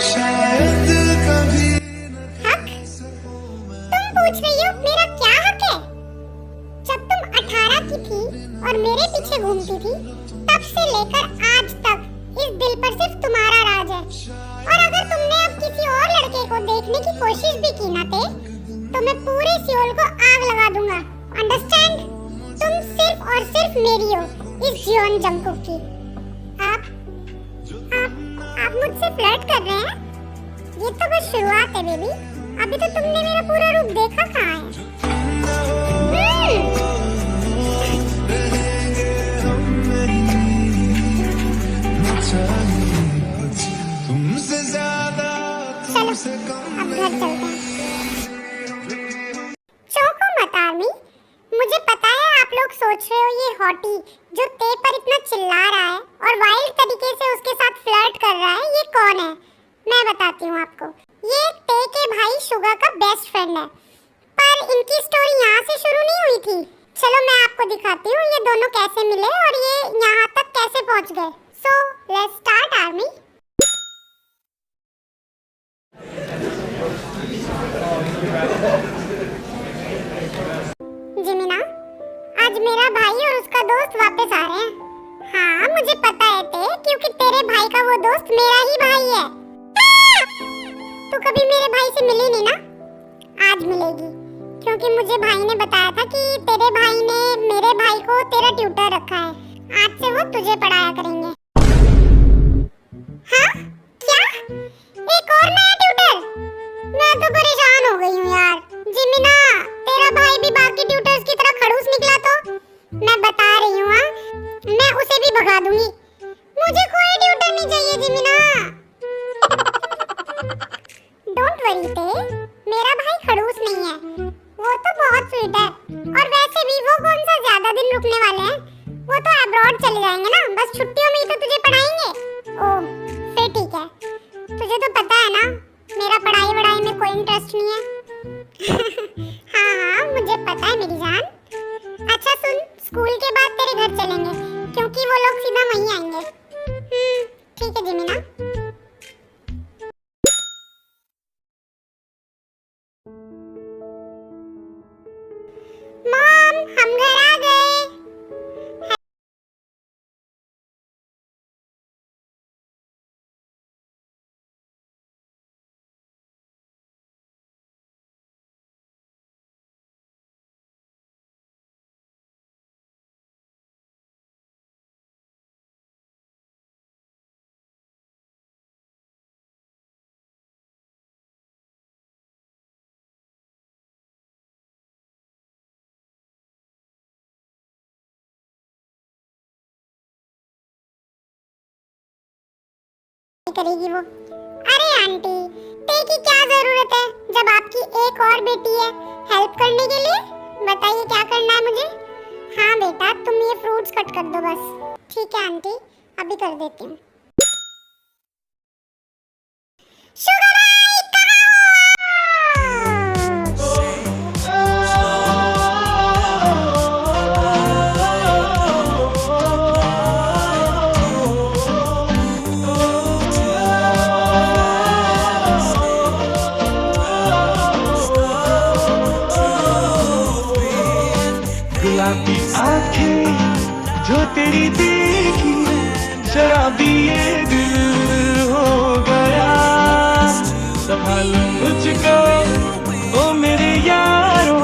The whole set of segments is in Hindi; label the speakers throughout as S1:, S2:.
S1: शायद कभी
S2: हक? तुम पूछ रही हो मेरा क्या हक है? जब तुम 18 की थी और मेरे पीछे घूमती थी, तब से लेकर आज तक इस दिल पर सिर्फ तुम्हारा राज है। और अगर तुमने अब किसी और लड़के को देखने की कोशिश भी की ना तो मैं पूरे सियोल को आग लगा दूंगा। अंडरस्टैंड? तुम सिर्फ और सिर्फ मेरी हो, इस जियोन जंगकुक की। आप मुझसे फ्लर्ट कर रहे हैं? ये तो बस शुरुआत है बेबी। अभी तो तुमने मेरा पूरा रूप देखा कहाँ है?
S1: तुमसे ज्यादा तुमसे कम
S2: अब घर चलते हैं। चौंको मत आर्मी। मुझे पता है आप लोग सोच रहे हो ये हॉटी जो ते पर इतना चिल्ला रहा है और वाइल्ड तरीके से उसके साथ फ्लर्ट कर रहा है, ये कौन है? मैं बताती हूँ आपको। ये ते के भाई शुगा का बेस्ट फ्रेंड है। पर इनकी स्टोरी यहाँ से शुरू नहीं हुई थी। चलो मैं आपको दिखाती हूँ ये दोनों कैसे मिले और ये यहाँ तक कैसे पहुँच गए। So let's start army. जिमिना, आज मेरा भाई और उसका दोस्त वापस आ रहे हैं। हाँ मुझे पता है ते, क्योंकि तेरे भाई का वो दोस्त मेरा ही भाई है। तू कभी मेरे भाई से मिली नहीं ना? आज मिलेगी, क्योंकि मुझे भाई ने बताया था कि तेरे भाई ने मेरे भाई को तेरा ट्यूटर रखा है। आज से वो तुझे पढ़ाया करेंगे। हाँ? क्या? एक और नया ट्यूटर? मैं तो परेशान हो गई हूँ यार। जिमिना, तेरा भाई भी बाकी ट्यूटर्स की तरह खड़ूस निकला तो मैं बता रही हूँ, मैं उसे भी भगा दूंगी। मुझे कोई ट्यूटर नहीं चाहिए जिमिना। डोंट वरी ते, मेरा भाई खड़ूस नहीं है। वो तो बहुत स्वीट है। और वैसे भी वो कौन सा ज्यादा दिन रुकने वाले हैं? वो तो अब्रॉड चले जाएंगे ना, बस छुट्टियों में ही तो तुझे पढ़ाएंगे। ओह फिर ठीक है। तुझे तो पता है ना मेरा पढ़ाई वढ़ाई में कोई इंटरेस्ट नहीं है। हाँ मुझे पता है मेरी जान। अच्छा सुन, स्कूल के बाद तेरे घर चलेंगे, क्योंकि वो लोग सीधा वहीं आएंगे। ठीक है जिमिना। मॉम, हम घर आ गए। करेगी वो। अरे आंटी, ते की क्या जरूरत है जब आपकी एक और बेटी है हेल्प करने के लिए? बताइए क्या करना है मुझे? हाँ बेटा, तुम ये फ्रूट्स कट कर दो बस। ठीक है आंटी, अभी कर देती हूँ। शुगर भाई
S3: गुलाबी आंखें जो तेरी देखी, शराबी ये दिल हो गया। संभालो मुझको ओ मेरे यारो,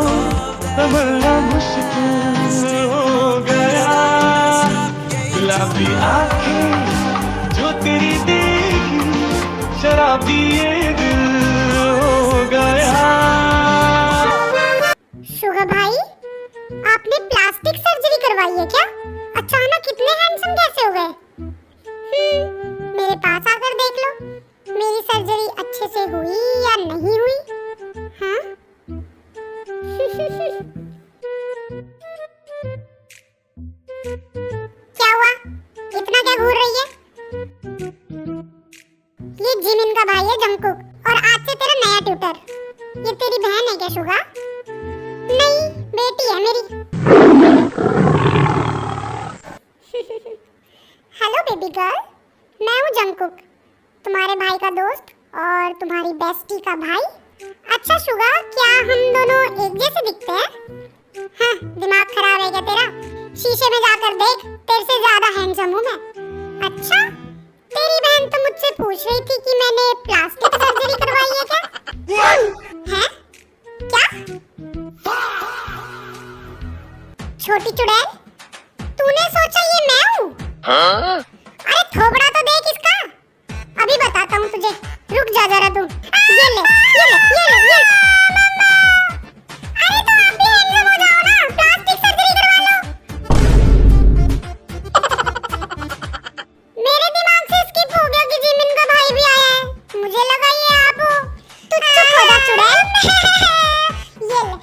S3: संभलना मुश्किल हो गया। गुलाबी आंखें जो तेरी देखी, शराबी ये दिल हो गया।
S2: शुगर भाई, आपने प्लास्टिक सर्जरी करवाई है क्या? अचानक इतने हैंडसम कैसे हो गए? मेरे पास आकर देख लो, मेरी सर्जरी अच्छे से हुई या नहीं हुई। हाँ? क्या हुआ? इतना क्या घूर रही है? ये जिमिन का भाई है जंगकुक, और आज से तेरा नया ट्यूटर। ये तेरी बहन है क्या शुगा? नहीं, बेटी है मेरी। हेलो बेबी गर्ल, मैं हूँ जंगकुक, तुम्हारे भाई का दोस्त और तुम्हारी बेस्टी का भाई। अच्छा शुगा, क्या हम दोनों एक जैसे दिखते हैं? हाँ, दिमाग खराब है क्या तेरा? शीशे में जाकर देख, तेरे से ज्यादा हैंडसम हूँ मैं। अच्छा, तेरी बहन तो मुझसे पूछ रही थी कि मैंने प्लास्टिक सर्जरी करवाई है क्या? हैं? क्या? छोटी चुड़ैल, तूने सोचा ये मैं हूँ? अरे थोबड़ा तो देख इसका, अभी बताता हूँ तुझे, रुक जा जरा तू। ये ले, ये ले, ये ले, ये ले। अरे तो आप भी हैंडसम हो जाओ ना, प्लास्टिक सर्जरी करवा लो। मेरे दिमाग से स्किप हो गया कि जिमिन का भाई भी आया है, मुझे लगा ये आप हो। तू चुप हो जा चुड़ैल। ये ले।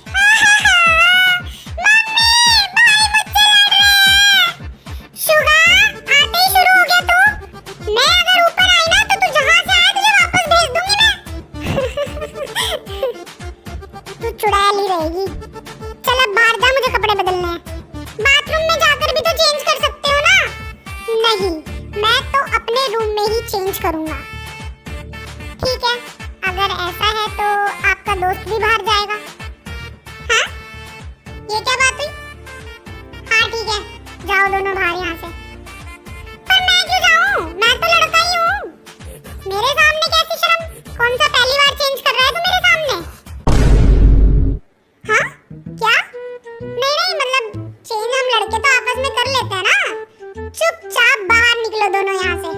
S2: चुड़ैल ही रहेगी। चल अब बाहर जा, मुझे कपड़े बदलने हैं। बाथरूम में जाकर भी तो चेंज कर सकते हो ना? नहीं, मैं तो अपने रूम में ही चेंज करूंगा। ठीक है, अगर ऐसा है तो आपका दोस्त भी बाहर जाएगा। हाँ? ये क्या बात हुई? हाँ ठीक है, जाओ दोनों बाहर यहाँ से। पर मैं क्यों जाऊँ? मैं तो लड़का ही हूँ। मेरे सामने कैसी शर्म? कौन सा पहली बार चेंज कर रहा है तू मेरे सामने? हाँ? क्या? नहीं मतलब चेंज हम लड़के तो आपस में कर लेते हैं ना। चुपचाप बाहर निकलो दोनों यहाँ से।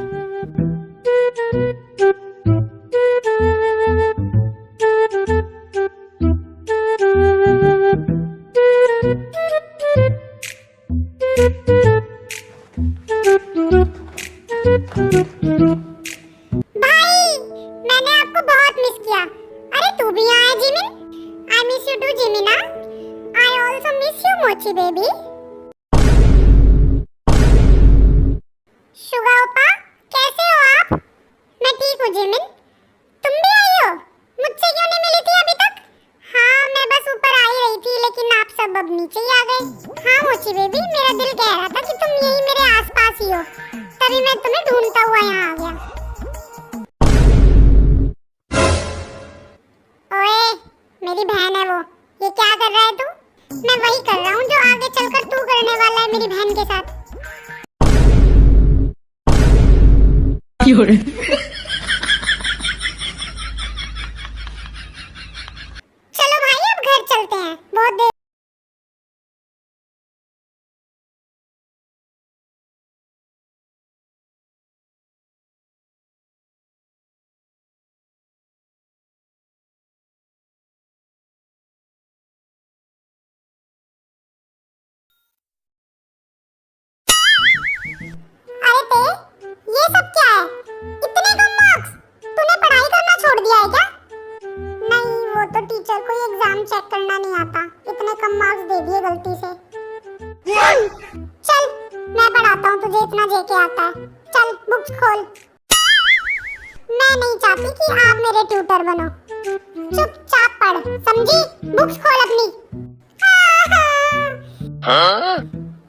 S2: भाई, मैंने आपको बहुत मिस किया। अरे तू भी यहाँ है Jimin? I miss you too, Jimina. I also miss you, Mochi baby. Suga ओपा, कैसे हो आप? मैं ठीक हूँ जिमिन। तुम भी आई हो? मुझसे क्यों नहीं मिली थी अभी तक? हाँ, मैं बस ऊपर आ ही रही थी, लेकिन आप सब अब नीचे ही आ गए। हाँ मोची बेबी, मेरा दिल कह रहा था कि तुम यही मेरे आसपास ही हो, तभी मैं तुम्हें ढूंढता हुआ यहाँ आ गया। ओए, मेरी बहन है वो। ये क्या कर रहा है तू? मैं वही कर रहा हूँ जो आगे चलकर तू करने वाला है मेरी बहन के साथ। चलो भाई, अब घर चलते हैं, बहुत देर। अरे ते, ये सब क्या है? इतने कम मार्क्स? तूने पढ़ाई करना छोड़ दिया है क्या? नहीं, वो तो टीचर को एग्जाम चेक करना नहीं आता, इतने कम मार्क्स दे दिए गलती से। चल, मैं पढ़ाता हूँ तुझे, इतना जेके आता है। चल बुक्स खोल। मैं नहीं चाहती कि आप मेरे ट्यूटर बनो। चुपचाप पढ़, समझी? बुक्स खोल अपनी।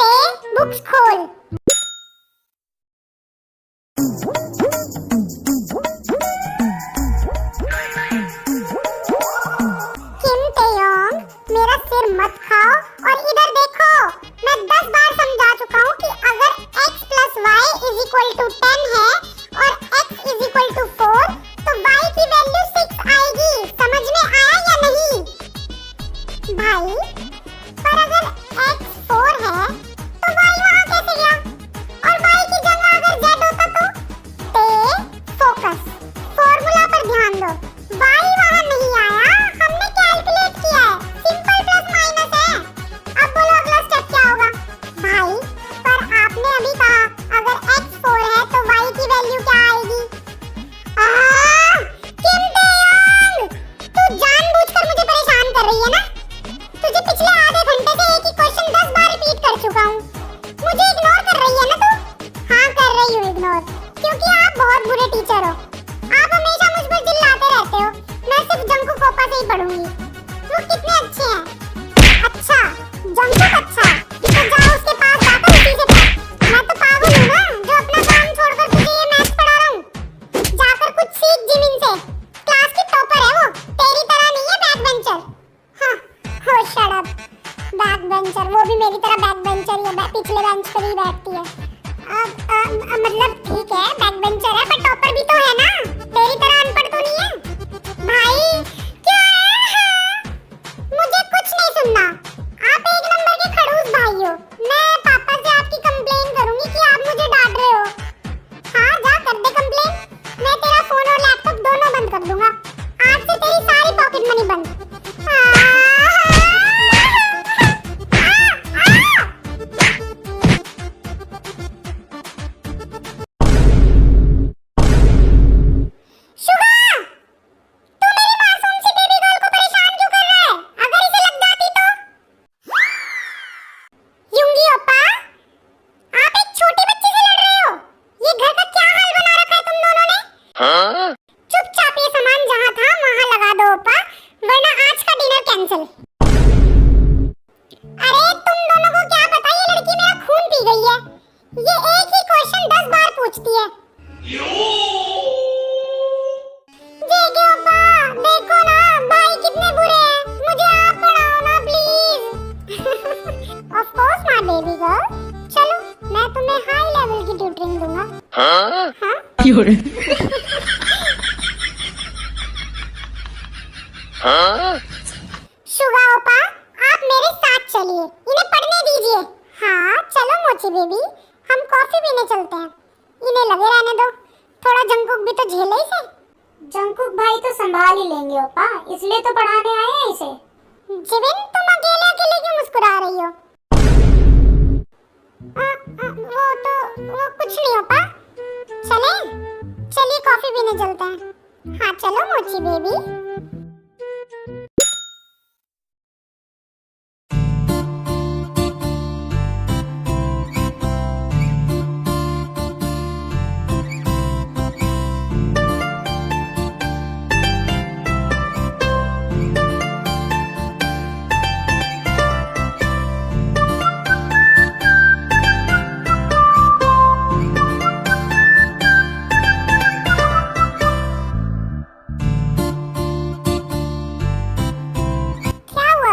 S2: ते, बुक्स खोल। किम तेयोंग, मेरा सिर मत खाओ और इधर देखो। मैं 10 बार समझा चुका हूँ कि अगर x + y = 10 है और x = 4, तो y की वैल्यू 6 आएगी। समझ में आया या नहीं? भाई, पर अगर x 4 है तो y वहाँ कैसे गया? और y की जगह अगर z होता तो? फोकस, फॉर्मूला पर ध्यान दो। y वहाँ नहीं आया, हमने कैलकुलेट किया है, सिंपल प्लस माइनस है। अब बोलो अगला स्टेप क्या होगा? भाई, पर आपने अभी कहा अगर x 4 है तो y की वैल्यू क्या आएगी? किम तेयोंग, तू जानबूझकर मुझे परेशान कर रही है ना? तुझे पिछले आधे घंटे से एक ही क्वेश्चन 10 बार रिपीट कर चुका हूँ। मुझे इग्नोर कर रही है ना तू? हाँ, कर रही हूँ इग्नोर, क्योंकि आप बहुत बुरे टीचर हो। आप हमेशा मुझ पर चिल्लाते रहते हो। मैं सिर्फ जंकू कोपा से ही पढ़ूंगी। वो कितने अच्छे हैं। अच्छा, जंकू अच्छा, तो जाओ उसके पास जाकर उसी से पढ़। मैं तो पागल हूँ ना, जो अपना काम छोड़कर तुझे ये मैथ्स पढ़ा रहा हूँ। जाकर कुछ सीख जिमिन से। बेंचर, वो भी मेरी तरह बैक बेंचर ही है, पिछले बेंच पर ही बैठती है। मतलब ठीक है बैक बेंचर है पर टॉपर भी तो है ना, तेरी तरह अनपढ़ तो नहीं है। भाई क्या है? मुझे कुछ नहीं सुनना, आप एक नंबर के खड़ूस भाई हो। मैं पापा से आपकी कंप्लेन करूंगी कि आप मुझे डांट रहे हो। हाँ जा कर दे कंप्लेन, मैं तेरा फोन और लैपटॉप दोनों बंद कर दूंगा। आज से तेरी सारी पॉकेट मनी बंद। चुपचाप ये सामान जहाँ था वहाँ लगा दो ओपा, वरना आज का डिनर कैंसिल। अरे तुम दोनों को क्या पता ये लड़की मेरा खून पी गई है, ये एक ही क्वेश्चन 10 बार पूछती है। जेके ओपा देखो ना भाई कितने बुरे हैं, मुझे आप पढ़ाओ ना please. Of course my baby girl, चलो मैं तुम्हें हाई लेवल की ट्यूटरिंग दूंगा। हाँ? शुगा ओपा आप मेरे साथ चलिए, इन्हें पढ़ने दीजिए। हाँ चलो मोची बेबी, हम कॉफी पीने चलते हैं। इन्हें लगे रहने दो, थोड़ा जंकुक भी तो झेले इसे।
S4: जंकुक भाई तो संभाल ही लेंगे ओपा, इसलिए तो पढ़ाने आए हैं इसे।
S2: जिविन तुम अकेले अकेले क्यों मुस्कुरा रही हो? वो कुछ नहीं ओपा, चलिए कॉफी पीने चलते हैं। हाँ चलो मोची बेबी।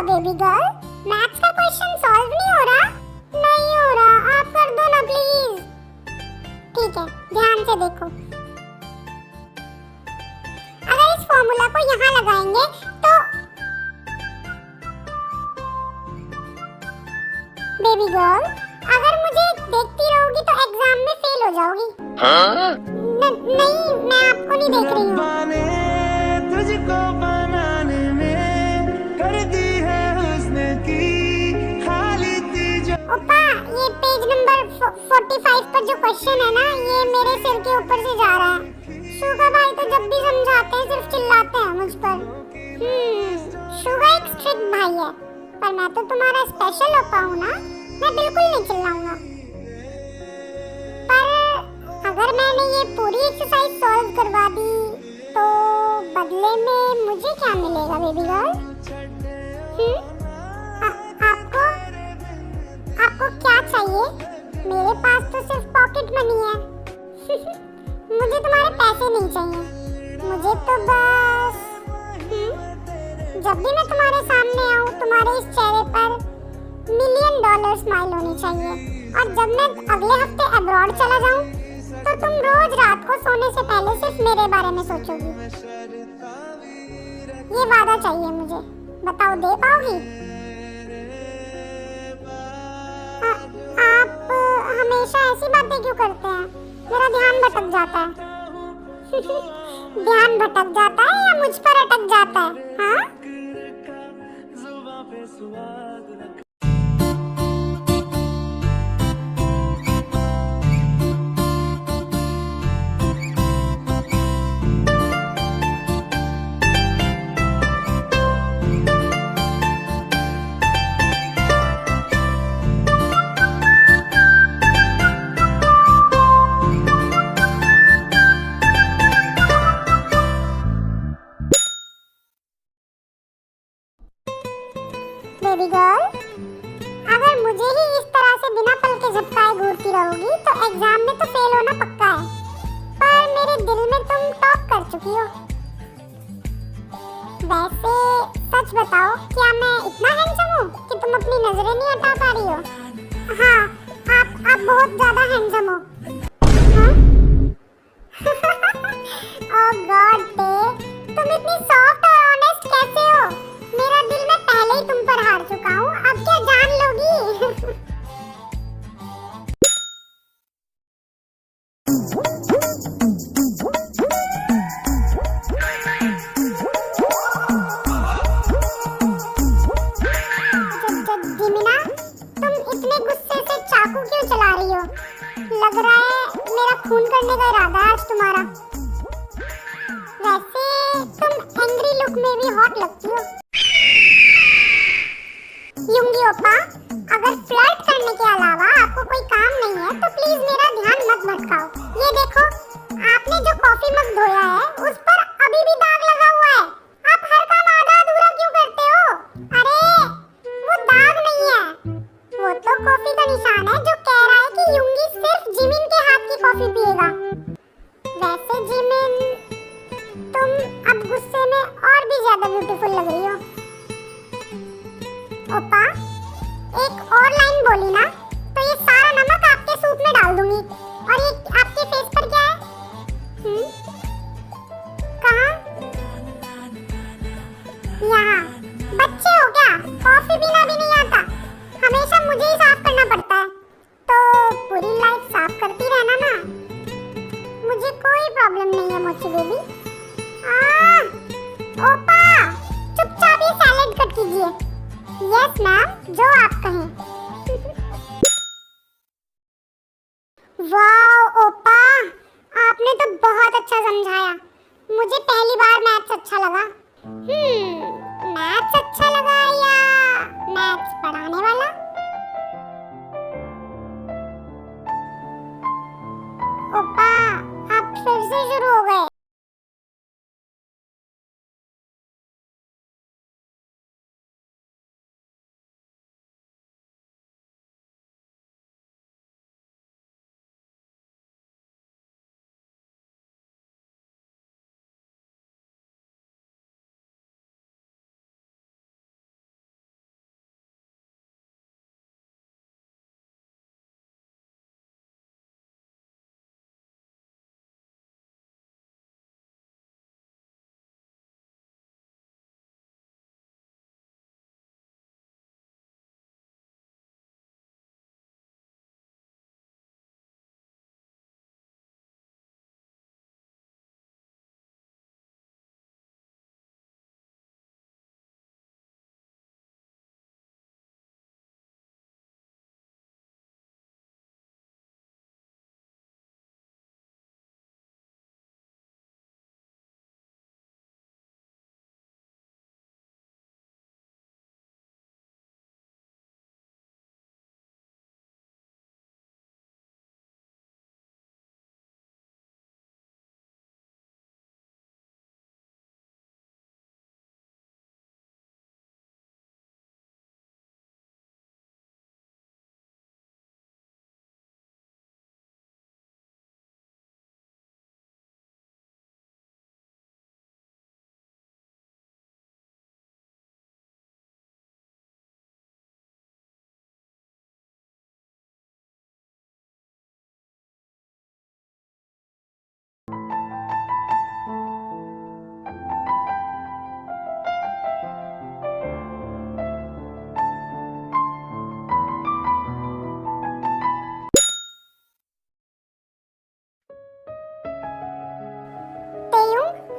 S2: बेबी गर्ल मैथ्स का क्वेश्चन सॉल्व नहीं हो रहा? नहीं हो रहा, आप कर दो ना प्लीज। ठीक है ध्यान से देखो, अगर इस फॉर्मूला को यहाँ लगाएंगे तो बेबी गर्ल अगर मुझे देखती रहोगी तो एग्जाम में फेल हो जाओगी। नहीं मैं आपको नहीं देख रही हूँ।
S1: तुझको बनाने में कर दी है उसने की खाली तीज।
S2: ओपा ये पेज नंबर 45 पर जो क्वेश्चन है ना ये मेरे सिर के ऊपर से जा रहा है। शुगा भाई तो जब भी समझाते हैं सिर्फ चिल्लाते हैं मुझ पर। शुगा एक स्ट्रिक्ट भाई है पर मैं तो तुम्हारा स्पेशल ओपा हूँ ना, मैं बिल्कुल नहीं चिल्लाऊंगा। पर अगर मैंने ये पूरी एक्सरसाइज सॉल्व करवा दी तो बदले में मुझे क्या मिलेगा बेबी गर्ल? आपको क्या चाहिए? मेरे पास तो सिर्फ पॉकेट मनी है। मुझे तुम्हारे पैसे नहीं चाहिए, मुझे तो बस जब भी मैं तुम्हारे सामने आऊँ तुम्हारे इस चेहरे पर $1 मिलियन स्माइल होनी चाहिए। और जब मैं अगले हफ्ते अब्रॉड चला जाऊँ तो तुम रोज रात को सोने से पहले सिर्फ मेरे बारे में सोचोगी। ये वादा चाहिए मुझे, बताओ दे पाओगी? आप हमेशा ऐसी बातें क्यों करते हैं? मेरा ध्यान भटक जाता है। ध्यान भटक जाता है या मुझ पर अटक जाता है? हाँ? बेबी गर्ल अगर मुझे ही इस तरह से बिना पल के झपकाए घूरती रहोगी तो एग्जाम में तो फेल होना पक्का है। पर मेरे दिल में तुम टॉप कर चुकी हो। वैसे सच बताओ क्या मैं इतना हैंडसम हूँ कि तुम अपनी नजरें नहीं हटा पा रही हो? हाँ, आप बहुत ज्यादा हैंडसम हो। हाँ? ओह गॉड ते, तुम इतनी सॉफ्ट और ऑनेस्ट कैसे हो? मेरा दिल मैं पहले ही तुम पर हार चुका हूँ, अब क्या जान लोगी? जिमिना, तुम इतने गुस्से से चाकू क्यों चला रही हो? लग रहा है मेरा खून करने का इरादा है आज तुम्हारा। वैसे तुम एंग्री लुक में भी हॉट लगती हो। युंगी ओप्पा, अगर फ्लर्ट करने के अलावा आपको कोई काम नहीं है तो प्लीज मेरा ध्यान मत भटकाओ। ये देखो, आपने जो कॉफी मग धोया है उस पर अभी भी दाग लगा हुआ है। आप हर काम आधा अधूरा क्यों करते हो? अरे वो दाग नहीं है, वो तो कॉफी का निशान है जो कह रहा है कि युंगी सिर्फ जिमिन के हाथ की कॉफी पिएगा। वैसे जिमिन, तुम अब गुस्से में और भी ज्यादा ब्यूटीफुल लग रही हो। ओप्पा, एक और लाइन बोली ना तो ये सारा नमक आपके सूप में डाल दूंगी। और ये आपके फेस पर क्या है? कहाँ? यहाँ। बच्चे हो क्या? कॉफी पीना भी नहीं आता? हमेशा मुझे ही साफ करना पड़ता है। तो पूरी लाइफ साफ करती रहना ना, मुझे कोई प्रॉब्लम नहीं है मोची बेबी। ओप्पा, चुपचाप ये सैलेड कट कीजिए। यस मैम, जो आप कहें। वाह ओप्पा, आपने तो बहुत अच्छा समझाया। मुझे पहली बार मैथ्स अच्छा लगा। मैथ्स अच्छा लगा या मैथ्स पढ़ाने वाला? ओप्पा, आप फिर से शुरू हो गए।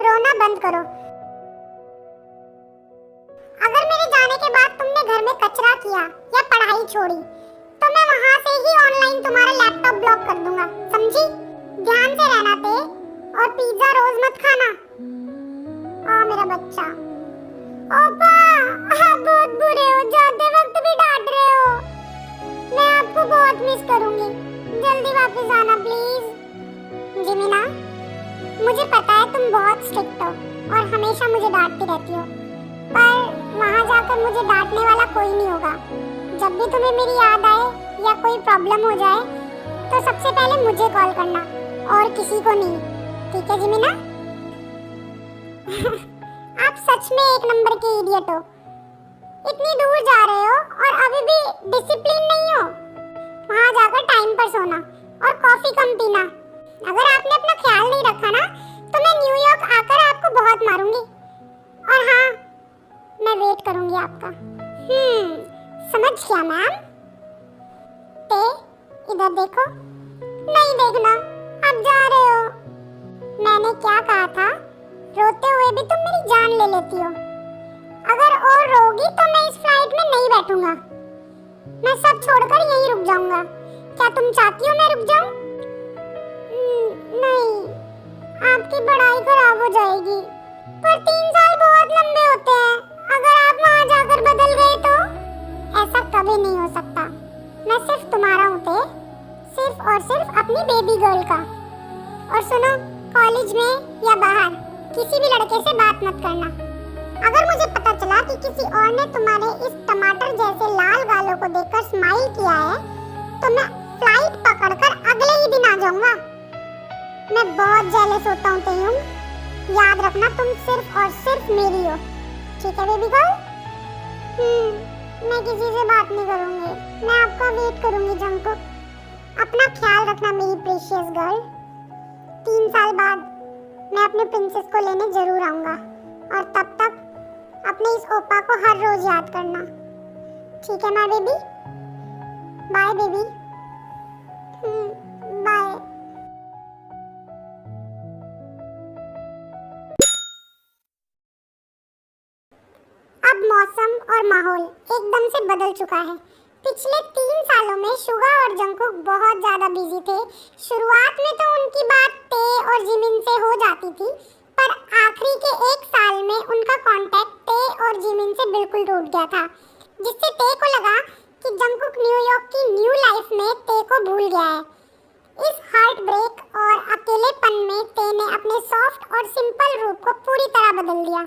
S2: रोना बंद करो। अगर मेरे जाने के बाद तुमने घर में कचरा किया या पढ़ाई छोड़ी तो मैं वहां से ही ऑनलाइन तुम्हारा लैपटॉप ब्लॉक कर दूंगा, समझी? ध्यान से रहना ते, और पिज्जा रोज मत खाना। मेरा बच्चा। ओपा, आप बहुत बुरे हो, जाते वक्त भी डांट रहे हो। मैं आपको बहुत मिस करूंगी, जल्दी वापस आना प्लीज। जिमिना, मुझे पता है तुम बहुत स्ट्रिक्ट हो और हमेशा मुझे डांटती रहती हो, पर वहाँ जाकर मुझे डांटने वाला कोई नहीं होगा। जब भी तुम्हें मेरी याद आए या कोई प्रॉब्लम हो जाए तो सबसे पहले मुझे कॉल करना और किसी को नहीं, ठीक है जिमिना? आप सच में एक नंबर के इडियट हो। इतनी दूर जा रहे हो और अभी भी डिसिप्लिन नहीं हो। वहां जाकर टाइम पर सोना और कॉफी कम पीना। अगर आपने अपना ख्याल नहीं रखा ना तो मैं न्यूयॉर्क आकर आपको बहुत मारूंगी। और हाँ, मैं वेट करूंगी आपका। समझ गया मैम। ते इधर देखो। नहीं देखना, आप जा रहे हो। मैंने क्या कहा था, रोते हुए भी तुम मेरी जान ले लेती हो। अगर और रोगी तो मैं इस फ्लाइट में नहीं बैठूंगा। मैं सब छोड़कर यहीं रुक जाऊंगा। क्या तुम चाहती हो मैं रुक जाऊं? नहीं, आपकी पढ़ाई खराब हो जाएगी। पर 3 साल बहुत लंबे होते हैं। अगर आप वहां जाकर बदल गए तो? ऐसा कभी नहीं हो सकता। मैं सिर्फ तुम्हारा हूँ ते, सिर्फ और सिर्फ अपनी बेबी गर्ल का। और सुनो, कॉलेज में या बाहर किसी भी लड़के से बात मत करना। अगर मुझे पता चला कि किसी और ने तुम्हारे इस टमाटर जैसे लाल गालों को देखकर स्माइल किया है तो मैं फ्लाइट पकड़कर अगले ही दिन आ जाऊंगा। मैं बहुत जेलस होता हूँ तेयुम। याद रखना, तुम सिर्फ और सिर्फ मेरी हो। ठीक है बेबी गर्ल? मैं किसी से बात नहीं करूंगी। मैं आपका वेट करूंगी जंगकुक। अपना ख्याल रखना मेरी प्रीशियस गर्ल। 3 साल बाद मैं अपने प्रिंसेस को लेने जरूर आऊंगा। और तब तक अपने इस ओपा को हर रोज याद करना। ठीक है my baby? Bye baby. Bye. अब मौसम और माहौल एकदम से बदल चुका है। पिछले 3 सालों में शुगा और जंगकुक बहुत ज्यादा बिजी थे। शुरुआत में तो उनकी बात ते और जिमिन से हो जाती थी, पर आखिरी के 1 साल में उनका कांटेक्ट ते और जिमिन से बिल्कुल टूट गया था, जिससे ते को लगा कि जंगकुक न्यूयॉर्क की न्यू लाइफ में ते को भूल गया है। इस हार्ट ब्रेक और अकेलेपन में ते ने अपने सॉफ्ट और सिंपल रूप को पूरी तरह बदल दिया।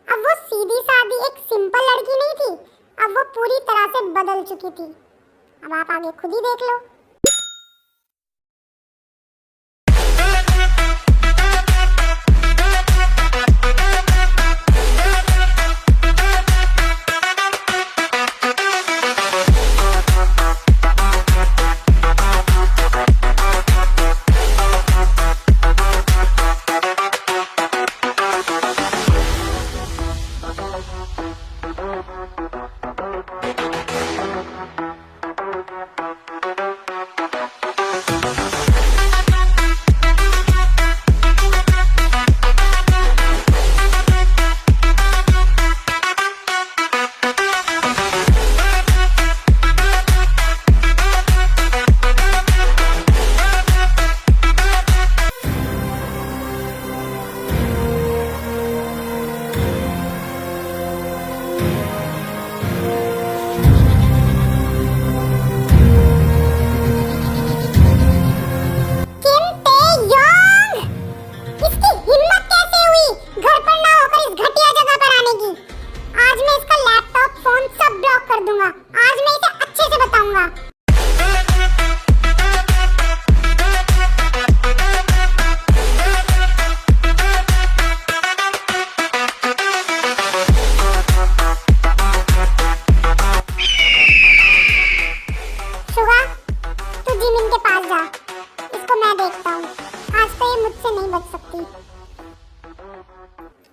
S2: अब वो सीधी सादी एक सिंपल लड़की नहीं थी, अब वो पूरी तरह से बदल चुकी थी। अब आप आगे खुद ही देख लो।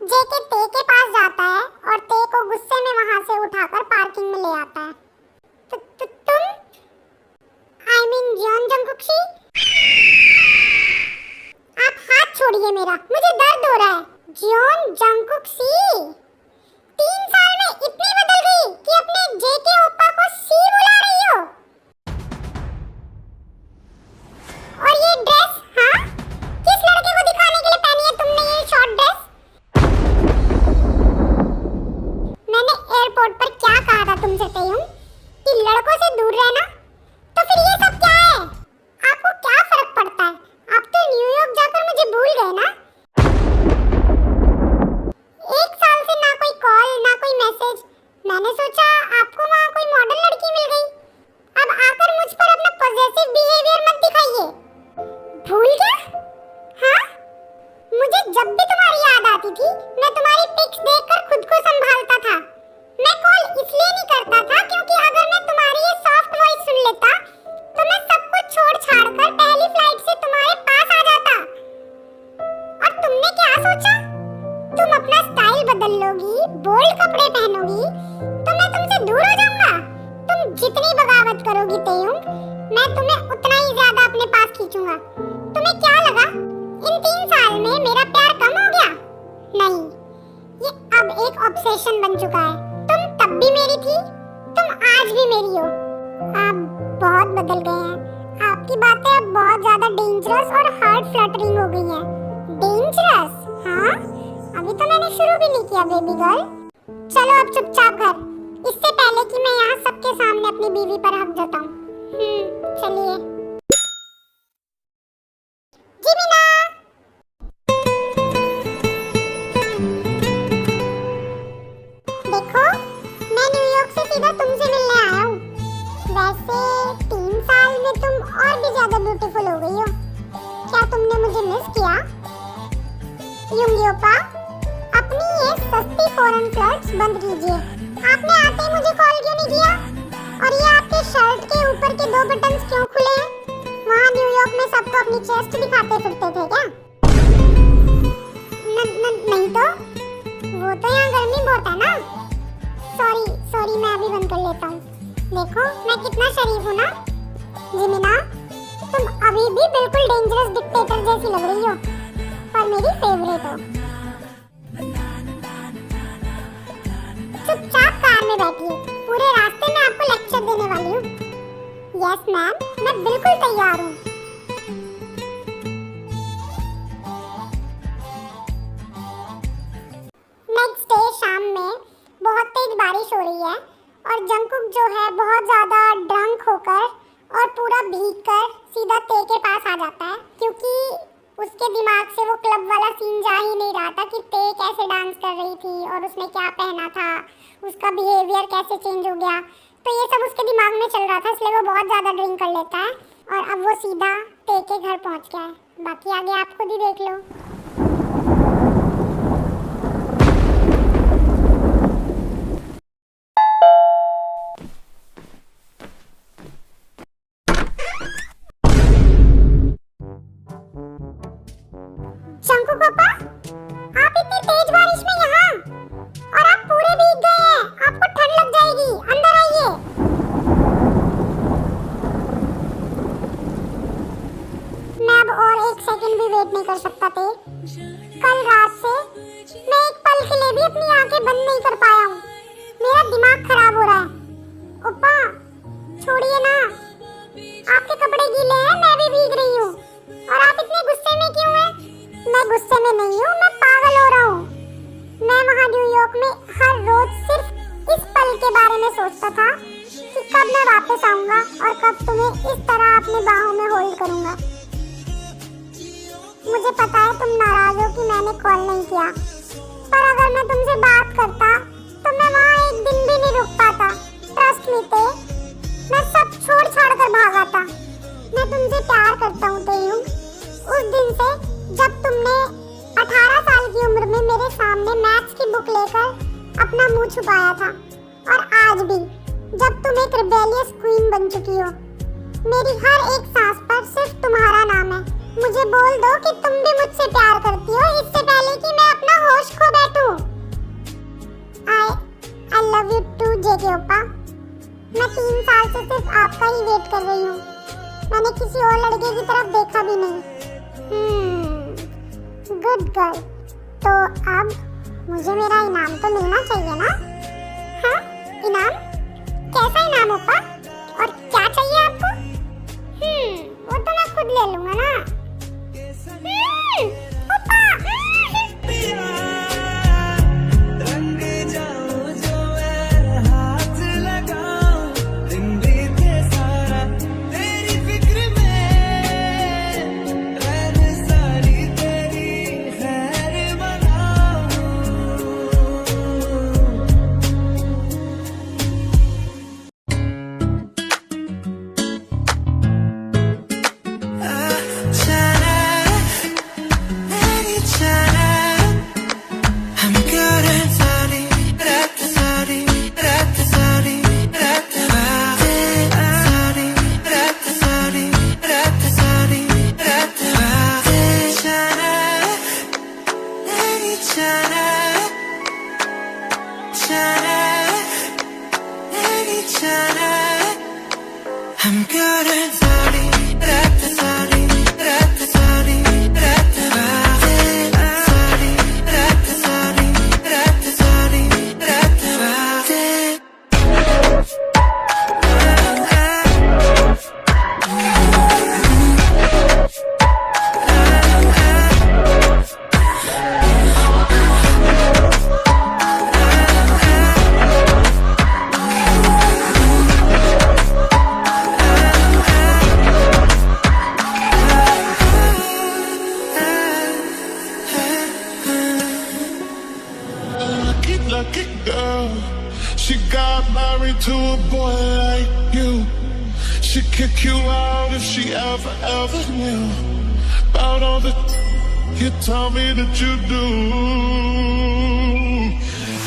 S2: जेके ते के पास जाता है और ते को गुस्से में वहां से उठाकर पार्किंग में ले आता है। तुम आई मीन जॉन जंगकुक, आप हाथ छोड़िए मेरा, मुझे दर्द हो रहा है। जॉन जंगकुक 3 साल में इतनी बदल गई कि अपने जेके ओप्पा को सी बुला रही हो। और ये ड्रेस, हाँ, किस लड़के को दिखाने के लिए पहनी है तुमने ये शॉर्ट ड्रेस? मैंने एयरपोर्ट पर क्या कहा था तुमसे तेयुम कि लड़कों से दूर रहना, तो फिर ये सब क्या है? आपको क्या फर्क पड़ता है? आप तो न्यूयॉर्क जाकर मुझे भूल गए ना। 1 साल से ना कोई कॉल ना कोई मैसेज। मैंने सोचा आपको वहाँ कोई मॉडल लड़की मिल गई, अपना स्टाइल बदल लोगी, बोल्ड कपड़े पहनोगी, तो मैं तुमसे दूर हो जाऊंगा। तुम जितनी बगावत करोगी तेयुंग, मैं तुम्हें उतना ही ज्यादा अपने पास खींचूंगा। तुम्हें क्या लगा इन 3 साल में मेरा प्यार कम हो गया? नहीं, ये अब एक ऑब्सेशन बन चुका है। तुम तब भी मेरी थी, तुम आज भी मेरी हो। आप बहुत बदल गए हैं। आपकी बातें अब बहुत ज्यादा डेंजरस और हार्ड फ्लटरिंग हो गई हैं। डेंजरस? हाँ, अभी तो मैंने शुरू भी नहीं किया बेबी गर्ल। चलो अब चुपचाप घर, इससे पहले कि मैं यहाँ सबके सामने अपनी बीवी पर हक जताऊं। चलिए। जिमिना! देखो, मैं न्यूयॉर्क से सीधा तुमसे मिलने आया हूँ। वैसे 3 साल में तुम और भी ज्यादा ब्यूटीफुल हो गई हो। क्या तुमने मुझे मिस किया? युंगी ओपा, अपनी ये सस्ती फॉरेन फ्लर्ट्स बंद कीजिए। आपने आते ही मुझे कॉल क्यों नहीं किया? और ये आपके शर्ट के ऊपर के 2 बटन्स क्यों खुले हैं? वहाँ न्यूयॉर्क में सबको अपनी चेस्ट दिखाते फिरते थे क्या? नहीं तो, वो तो यहाँ गर्मी बहुत है ना। सॉरी, मैं अभी बंद कर लेता हूँ। देखो, मैं कितना शरीफ हूँ ना। जिमिना, तुम अभी भी बिल्कुल डेंजरस डिक्टेटर जैसी लग रही हो, पर मेरी फेवरेट हो। चुपचाप कार में बैठिए, पूरे रास्ते में आपको लेक्चर देने वाली हूँ। यस मैम, मैं बिल्कुल तैयार हूँ। नेक्स्ट डे शाम में बहुत तेज बारिश हो रही है और जंगकुक जो है बहुत ज्यादा ड्रंक होकर और पूरा भीगकर सीधा ते के पास आ जाता है, क्योंकि उसके दिमाग से वो क्लब वाला सीन जा ही नहीं रहा था कि ते कैसे डांस कर रही थी और उसने क्या पहना था, उसका बिहेवियर कैसे चेंज हो गया। तो ये सब उसके दिमाग में चल रहा था, इसलिए वो बहुत ज़्यादा ड्रिंक कर लेता है और अब वो सीधा ते के घर पहुंच गया है। बाकी आगे आप खुद ही देख लो। शंकु पापा, आप इतनी तेज बारिश में यहाँ, और आप पूरे भीग गए हैं। आपको ठंड लग जाएगी, अंदर आइए। मैं अब और 1 सेकंड भी वेट नहीं कर सकता थे। कल रात से मैं एक पल के लिए भी अपनी आंखें बंद नहीं कर पाया हूँ। मेरा दिमाग खराब हो रहा है। ओपा, छोड़िए ना, आपके कपड़े गीले हैं, मैं भी भीग रही हूँ। और आप इतने गुस्से में क्यों हैं? मैं गुस्से में नहीं हूँ, मैं पागल हो रहा हूँ। मैं वहाँ न्यूयॉर्क में हर रोज सिर्फ इस पल के बारे में सोचता था कि कब मैं वापस आऊँगा और कब तुम्हें इस तरह अपनी बाहों में होल्ड करूँगा। मुझे पता है तुम नाराज हो कि मैंने कॉल नहीं किया, पर अगर मैं तुमसे बात करता तो मैं वहाँ एक दिन भी नहीं रुक पाता। ट्रस्ट मी ते, मैं सब छोड़ छाड़ कर भागा था। मैं तुमसे प्यार करता हूँ तेयुंग, उस दिन से जब तुमने 18 साल की उम्र में मेरे सामने मैथ्स की बुक लेकर अपना मुंह छुपाया था, और आज भी जब तुम एक रिबेलियस क्वीन बन चुकी हो। मेरी हर एक सांस पर सिर्फ तुम्हारा नाम है। मुझे बोल दो कि तुम भी मुझसे प्यार करती हो, इससे पहले कि मैं अपना होश खो बैठूं। I love you too JK ओपा। मैं 3 साल से सिर्फ आपका ही वेट कर रही हूँ। मैंने किसी और लड़के की तरफ देखा भी नहीं। Good girl. तो अब मुझे मेरा इनाम तो मिलना चाहिए ना? हाँ, इनाम? कैसा इनाम ओपा? और क्या चाहिए आपको? वो तो मैं खुद ले लूंगा ना। ओपा!
S1: I I'm good at sorry, sorry, sorry,
S3: lucky girl. She got married to a boy like you. She'd kick you out if she ever knew about all the you told me that you do.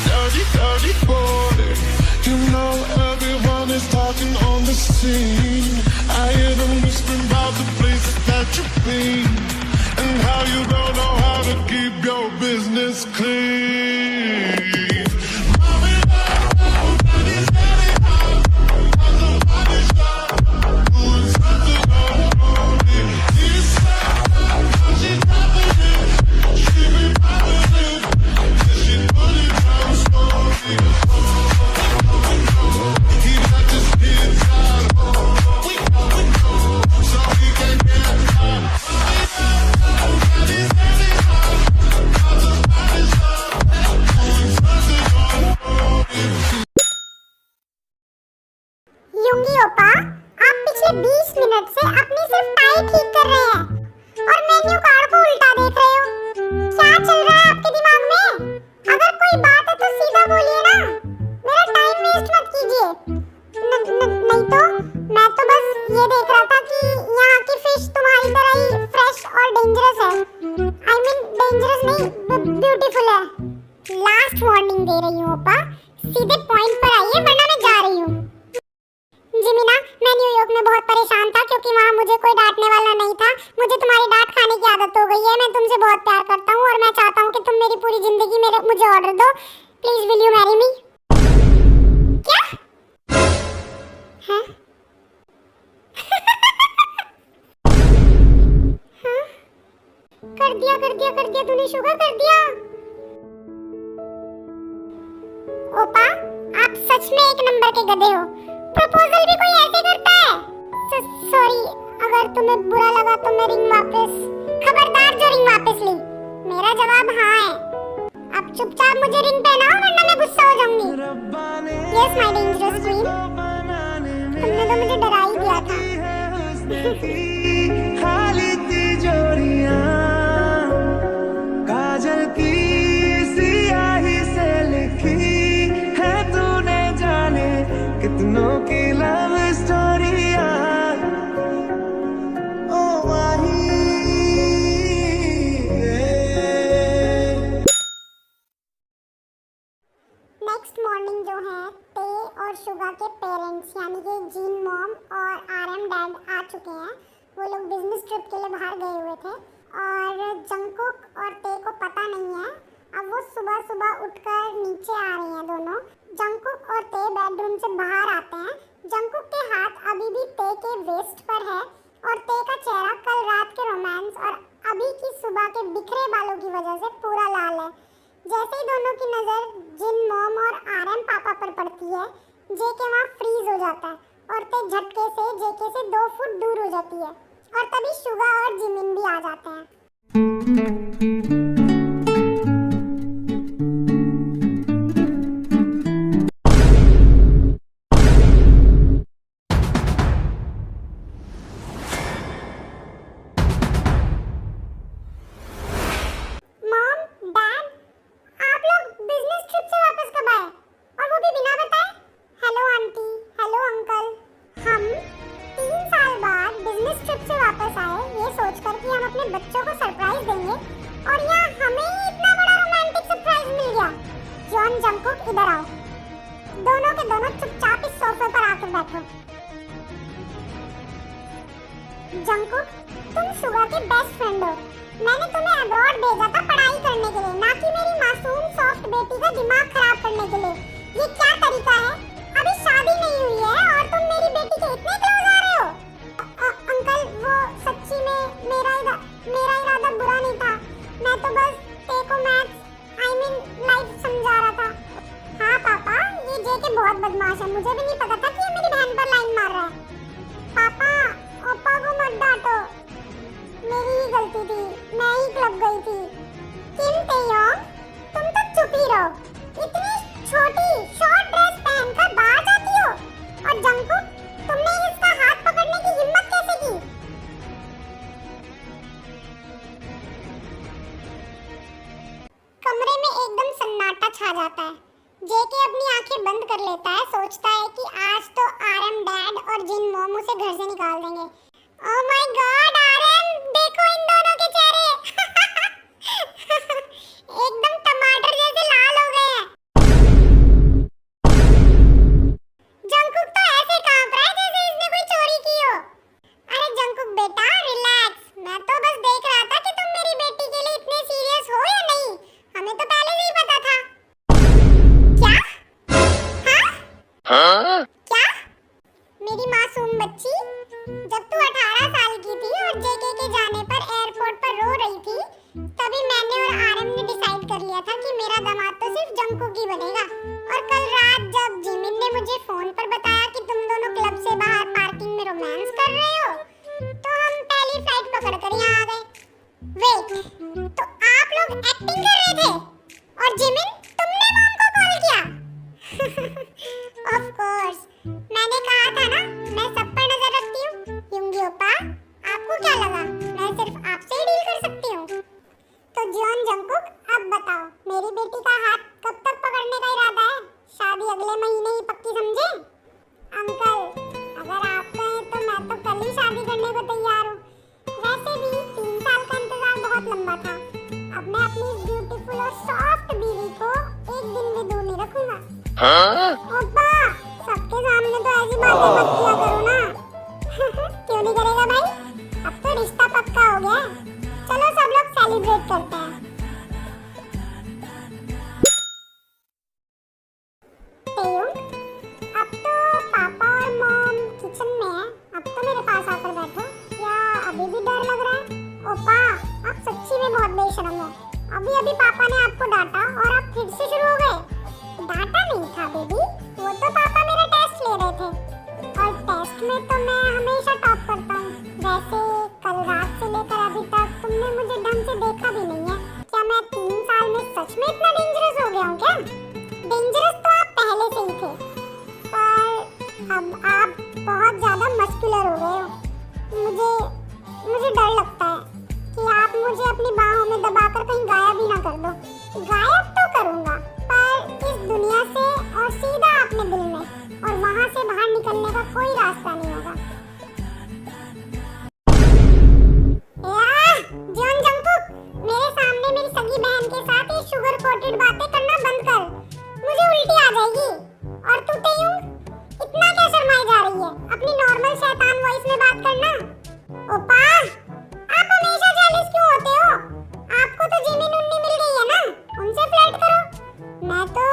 S3: Dirty, dirty boy. You know everyone is talking on the scene. I hear them whispering about the places that you've been and how you don't know how to keep your business clean.
S2: युंगी ओपा, आप पिछले 20 मिनट से अपनी सिर्फ टाई ठीक कर रहे हैं और मेन्यू कार्ड को उल्टा देख रहे हो। क्या चल रहा है आपके दिमाग में? अगर कोई बात है तो सीधा बोलिए ना, मेरा टाइम वेस्ट मत कीजिए। नहीं तो मैं तो बस ये देख रहा था कि यहाँ की फिश तुम्हारी तरह ही फ्रेश और डेंजरस है। I mean डेंजरस नहीं, ब्यूटीफुल है। लास्ट वार्निंग दे रही हूँ ओपा, सीधे पॉइंट पर आइए वरना मैं जा रही हूँ। जिमिना, मैं न्यूयॉर्क में बहुत परेशान था क्योंकि वहाँ मुझे कोई डांटने वाला नहीं था। मुझे तुम्हारी डांट खाने की आदत हो गई है। मैं तुमसे बहुत प्यार करता हूँ और मैं चाहता हूँ कि तुम मेरी पूरी जिंदगी मुझे ऑर्डर दो। Please will you marry me? क्या? हाँ? हाँ? कर दिया तूने शुगर कर दिया। ओपा, आप सच में एक नंबर के गधे हो। प्रपोजल भी कोई ऐसे करता है? सॉरी, अगर तुम्हें बुरा लगा तो मैं रिंग वापस। खबरदार जो रिंग वापस ली। मेरा जवाब हाँ है। अब चुपचाप मुझे रिंग पहनाओ वरना मैं गुस्सा हो जाऊंगी। Yes my dangerous queen. तुमने तो मुझे डरा ही दिया था।
S1: खाली तिजोरियां काजल की सियाही से लिखी है तूने जाने कितनों की लव स्टोरियां। ओ माही
S2: नेक्स्ट मॉर्निंग जो है, ते और शुगा के पेरेंट्स यानी कि जीन मॉम और आरएम डैड आ चुके हैं। वो लोग बिजनेस ट्रिप के लिए बाहर गए हुए थे और जंगकुक और ते को पता नहीं है। अब वो सुबह सुबह उठकर नीचे आ रही हैं दोनों। जंगकुक और ते बेडरूम से बाहर आते हैं। जंगकुक के हाथ अभी भी ते के वेस्ट पर है और ते का चेहरा कल रात के रोमांस और अभी की सुबह के बिखरे बालों की वजह से पूरा लाल है। जैसे ही दोनों की नज़र जिन मॉम और आरएम पापा पर पड़ती है, जेके वहाँ फ्रीज हो जाता है और ते झटके से जेके से 2 फुट दूर हो जाती है और तभी शुगा और जिमिन भी आ जाते हैं। बच्चों को सरप्राइज देंगे और यहाँ हमें ही इतना बड़ा रोमांटिक सरप्राइज मिल गया। जॉन, जंगकुक इधर आओ। दोनों के दोनों चुपचाप इस सोफे पर आकर बैठो। जंगकुक, तुम शुगा के बेस्ट फ्रेंड हो। मैंने तुम्हें अब्रॉड भेजा था पढ़ाई करने के लिए, ना कि मेरी मासूम सॉफ्ट बेटी का दिमाग खराब करने के लिए। लाइफ समझा रहा था। हाँ पापा, ये जेके बहुत बदमाश है, मुझे भी नहीं पता था कि ये मेरी बहन पर लाइन मार रहा है। पापा, ओप्पा को मत डांटो, मेरी ही गलती थी, मैं ही क्लब गई थी। किम तेयोंग, तुम तो चुप ही रहो, इतनी छोटी शॉर्ट ड्रेस पहनकर बाहर जाती हो। और जंगकुक, तुमने इसका हाथ पकड़ने की हिम्मत कैसे की? कमरे में एकदम सन्नाटा छा जाता है। जेके अपनी आंखें बंद कर लेता है, सोचता है कि आज तो आरएम डैड और जिन मॉम उसे घर से निकाल देंगे। ओह माय गॉड आरएम, देखो इन दोनों के चेहरे एकदम टमाटर जैसे लाल हो गए हैं। जंगकुक तो ऐसे कांप रहा है जैसे इसने कोई चोरी की हो। अरे जंगकुक बेटा रिलैक्स, मैं तो बस देख रहा था कि तुम मेरी बेटी के लिए इतने सीरियस हो या नहीं, हमें तो पहले से ही पता था। क्या? हाँ? क्या? मेरी मासूम बच्ची, जब तू 18 साल की थी और जेके के जाने पर एयरपोर्ट पर रो रही थी, तभी मैंने और आरएम ने डिसाइड कर लिया था कि मेरा दामाद तो सिर्फ जंगकुक ही बनेगा। और कल रात जब जिमिन ने मुझे फोन पर बताया कि तुम दोनों क्लब से बाहर पार्किंग में रोमांस कर रहे हो, तो हम पहली फ्लाइट पकड़कर यहाँ आ गए। वेट, तो आप लोग एक्टिंग कर रहे थे और जिमिन तुमने मॉम को कॉल किया? ऑफ कोर्स, मैंने कहा था ना, मैं सब पर नजर रखती हूँ। युंगी ओप्पा, आपको क्या लगा मैं सिर्फ आपसे ही डील कर सकती हूँ? तो जियोन जंगकुक, अब बताओ मेरी बेटी का हाथ कब तक पकड़ने का इरादा है? शादी अगले महीने ही पक्की समझे? अंकल, अगर आप कहें तो मैं तो कल ही शादी करने को तैयार हूँ। वैसे भी 3 साल का इंतजार बहुत लंबा था। अब मैं अपनी इस ब्यूटीफुल और सॉफ्ट बीवी को एक दिन भी दूर नहीं रखूंगा। ओप्पा, सबके सामने तो ऐसी बातें मत किया करो ना। क्यों नहीं करेगा भाई, अब तो रिश्ता पक्का हो गया है। चलो सब लोग सेलिब्रेट करते हैं। तेयुंग, अब तो पापा और मॉम किचन में है, अब तो मेरे पास आकर बैठो। या अभी भी डर लग रहा है? ओप्पा, आप सच्ची में बहुत बेशर्म हो। अभी अभी पापा ने आपको डांटा और आप फिर से शुरू हो गए। डांटा नहीं था बेबी, वो तो पापा मेरा टेस्ट ले रहे थे और टेस्ट में तो मैं हमेशा टॉप करता हूँ। वैसे कल रात से लेकर अभी तक तुमने मुझे ढंग से देखा भी नहीं है। क्या मैं 3 साल में सच में इतना डेंजरस हो गया हूँ क्या? डेंजरस तो आप पहले से ही थे, पर अब आप बहुत ज्यादा मस्कुलर हो गए हो। मुझे डर लगता है कि आप मुझे अपनी बाहों में दबाकर कहीं गायब ही ना कर दो। गायब तो करूँगा, पर इस दुनिया से और सीधा अपने दिल में, और वहाँ से बाहर निकलने का कोई रास्ता नहीं होगा। जियोन जंगकुक, मेरे सामने मेरी सगी बहन के साथ ये शुगर कोटेड बातें करना बंद कर, मुझे उल्टी आ जाएगी। और तू तेयुंग, इतना क्या शर्माई जा रही है? अपनी नॉर्मल शैतान वॉइस में बात करना। ओप्पा, आप हमेशा जेलस क्यों होते हो? आपको तो जिमिन उन्नी मिल गई है ना, उनसे फ्लर्ट करो। मैं तो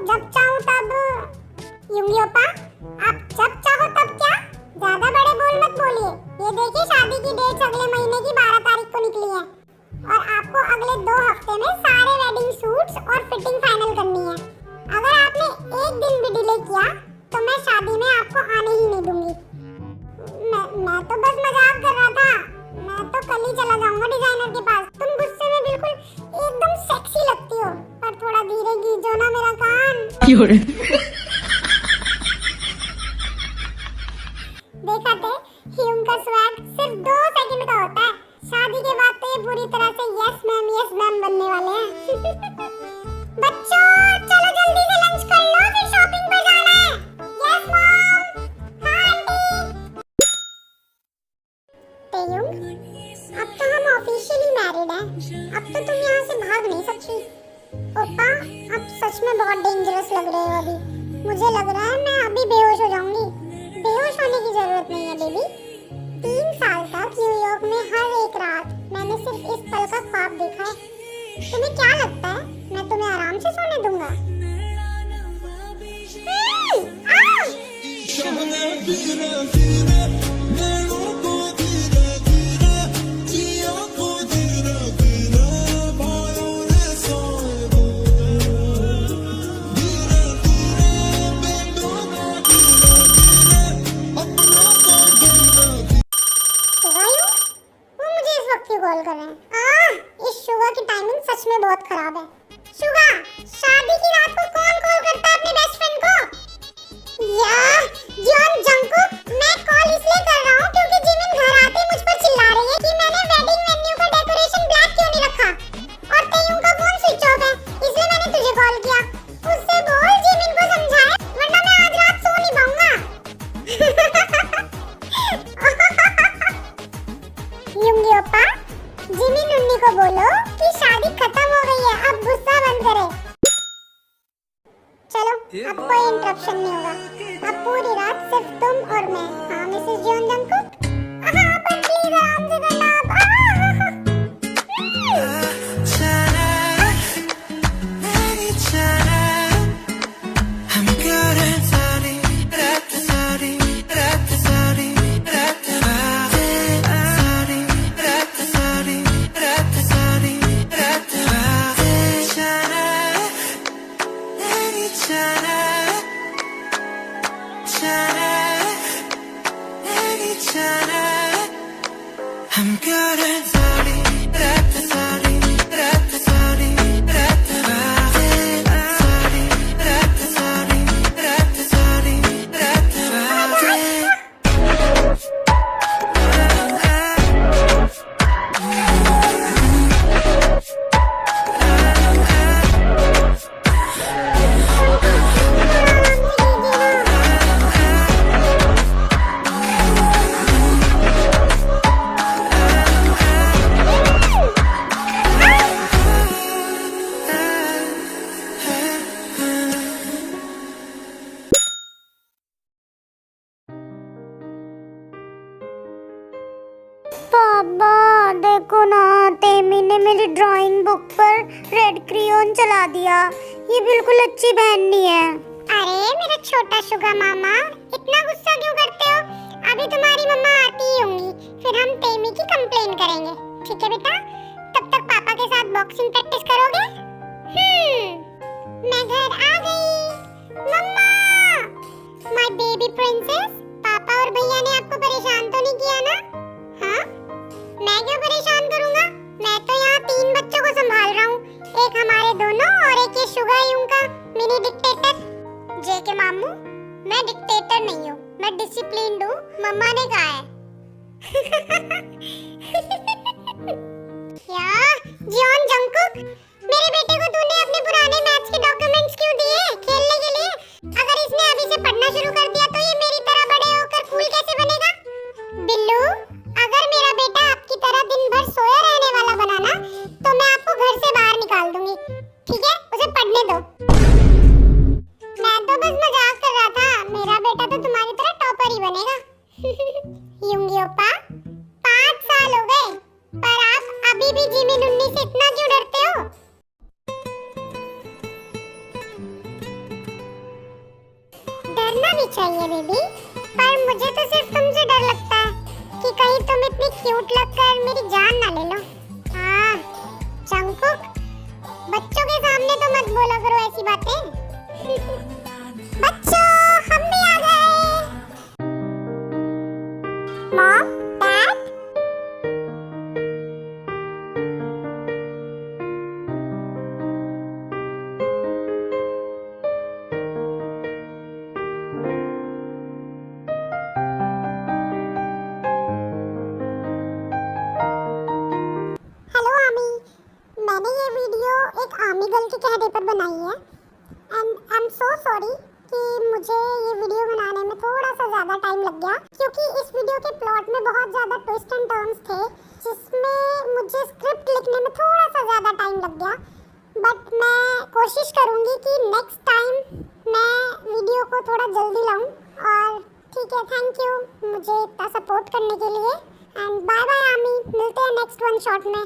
S2: जब चाहूँ तब। युंगी ओप्पा, आप जब चाहो तब क्या? ज्यादा बड़े बोल मत बोलिए। ये देखिए, शादी की डेट अगले महीने की 12 तारीख को निकली है और आपको अगले 2 हफ्ते में सारे वेडिंग सूट्स और फिटिंग फाइनल करनी है। अगर आपने एक दिन भी डिले किया तो मैं शादी में आपको आने ही नहीं दूंगी। मैं तो बस मजाक कर रहा था। मैं तो कल ही चला जाऊंगा डिजाइनर के पास। तुम गुस्से में बिल्कुल एकदम सेक्सी लगती हो, पर थोड़ा धीरे गीजो ना मेरा कान। देखा थे, ह्यूम का स्वैग सिर्फ 2 सेकंड का होता है। शादी के बाद तो ये पूरी तरह से यस मैम बनने वाले हैं। बच्चों, चलो जल्दी से लंच कर लो, फिर शॉपिंग पर जाना है। Yes mom. हाँ आंटी। तेयुंग, अब तो हम ऑफिशियली मैरिड हैं। अब तो तुम यहाँ से भाग नहीं सकती। ओप्पा, आप सच में बहुत डेंजरस लग रहे हो अभी। मुझे लग रहा है मैं अभी बेहोश हो जाऊंगी। बेहोश होने की जरूरत नहीं है बेबी। 3 साल तक न्यूयॉर्क में हर एक रात मैंने सिर्फ इस पल का ख्वाब देखा है। तुम्हें क्या लगता है मैं तुम्हें आराम से सोने दूंगा? अब कोई इंटरप्शन नहीं होगा। अब पूरी रात सिर्फ तुम और मैं। हाँ मिसेस जॉन जंकुक। हाँ पर प्लीज आराम से करना आप।
S4: पापा देखो ना, तेमी ने मेरी ड्राइंग बुक पर रेड क्रेयॉन चला दिया। ये बिल्कुल अच्छी बहन नहीं है।
S2: अरे मेरा छोटा शुगर मामा, इतना गुस्सा क्यों करते हो? अभी तुम्हारी मम्मा आती ही होंगी, फिर हम तेमी की कंप्लेन करेंगे। ठीक है बेटा, तब तक पापा के साथ बॉक्सिंग प्रैक्टिस करोगे? मैं घर आ गई। मम्मा, माय बेबी प्रिंसेस। पापा और भैया ने आपको परेशान तो नहीं किया ना? हाँ? मैं क्यों परेशान करूंगा? मैं तो यहाँ 3 बच्चों को संभाल रहा हूँ। एक हमारे दोनों और एक ये शुगर यूं का मिनी डिक्टेटर। जेके मामू, मैं डिक्टेटर नहीं हूँ, मैं डिसिप्लिन्ड हूँ, मम्मा ने कहा है। क्या? जॉन जंकुक, मेरे बेटे को तूने अपने पुराने मैथ्स के डॉक्यूमेंट्स क्यों दिए खेलने के लिए? अगर इसने अभी से पढ़ना शुरू कर दिया तो ये मेरी तरह बड़े होकर कूल कैसे बनेगा? बिल्लू, अगर मेरा बेटा आपकी तरह दिन भर सोया रहने वाला बना ना, तो मैं आपको घर से बाहर निकाल दूंगी। ठीक है, उसे पढ़ने दो। मैं तो बस मजाक कर रहा था। मेरा बेटा तो तुम्हारी तरह टॉपर ही बनेगा। यूंगी ओप्पा, 5 साल हो गए, पर आप अभी भी जिमी नुन्नी से इतना क्यों डरते हो? डरना भी चाहिए बेबी, पर मुझे तो सिर्फ तुमसे डर लगता है कि कहीं तुम इतनी क्यूट लगकर मेरी जान ना ले लो। हाँ, जंकुक, बच्चों के सामने तो मत बोला करो ऐसी बातें। बच्चों, हम भी आ गए। Mom, dad. मैंने ये वीडियो एक आर्मी गर्ल के कहने पर बनाई है and I am so sorry कि मुझे ये वीडियो बनाने में थोड़ा सा ज़्यादा टाइम लग गया, क्योंकि इस वीडियो के प्लॉट में बहुत ज़्यादा ट्विस्ट एंड टर्न्स थे, जिसमें मुझे स्क्रिप्ट लिखने में थोड़ा सा ज़्यादा टाइम लग गया। बट मैं कोशिश करूँगी कि नेक्स्ट टाइम मैं वीडियो को थोड़ा जल्दी लाऊँ। और ठीक है, थैंक यू मुझे इतना सपोर्ट करने के लिए एंड बाय बाय आमी, मिलते हैं नेक्स्ट वन शॉट में।